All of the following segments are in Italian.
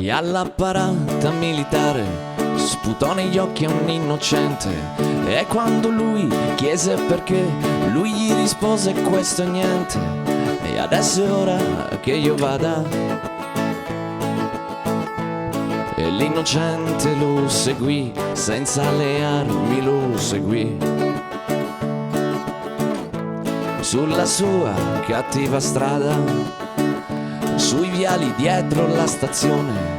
E alla parata militare sputò negli occhi a un innocente. E quando lui chiese perché, lui gli rispose: questo è niente. E adesso è ora che io vada. E l'innocente lo seguì, senza le armi lo seguì. Sulla sua cattiva strada, sui viali dietro la stazione,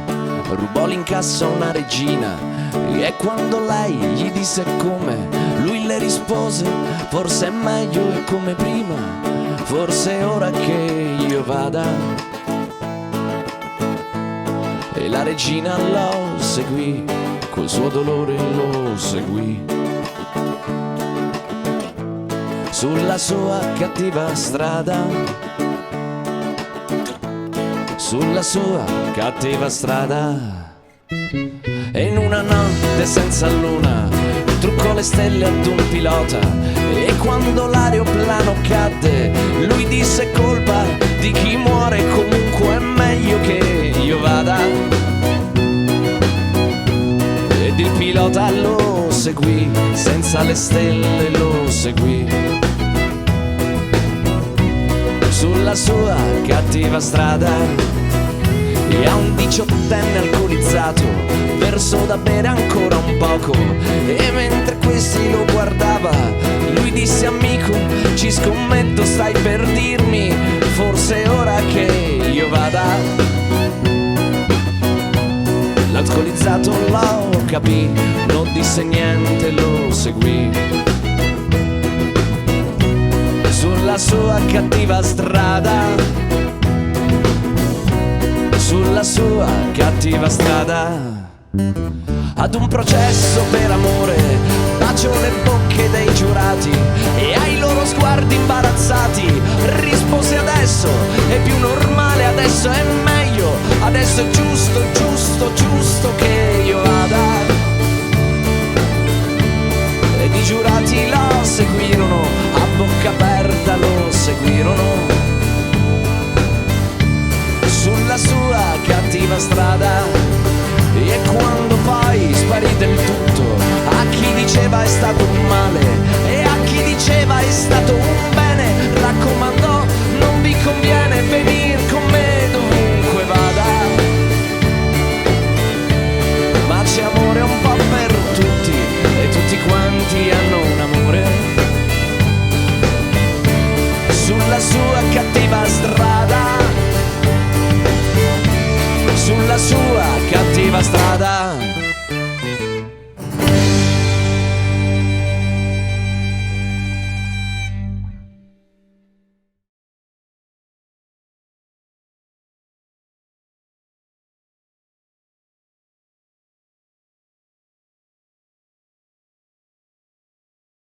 rubò l'incasso a una regina. E quando lei gli disse come, lui le rispose: forse è meglio è come prima, forse è ora che io vada. E la regina lo seguì, col suo dolore lo seguì. Sulla sua cattiva strada, sulla sua cattiva strada. E in una notte senza luna truccò le stelle ad un pilota. E quando l'aeroplano cadde, lui disse: colpa di chi muore, comunque è meglio che io vada. Ed il pilota lo seguì, senza le stelle lo seguì. Sulla sua cattiva strada, e a un 18enne alcolizzato versò da bere ancora un poco. E mentre questi lo guardava, lui disse: amico, ci scommetto stai per dirmi, forse è ora che io vada. L'alcolizzato lo capì, non disse niente, lo seguì. Sulla sua cattiva strada, sulla sua cattiva strada. Ad un processo per amore baciò le bocche dei giurati, e ai loro sguardi imbarazzati rispose: adesso è più normale, adesso è meglio, adesso è giusto, giusto, giusto che io vada. Ed i giurati lo seguirono, a bocca aperta lo seguirono. Sulla sua cattiva strada. E quando poi sparì del tutto, a chi diceva è stato un male,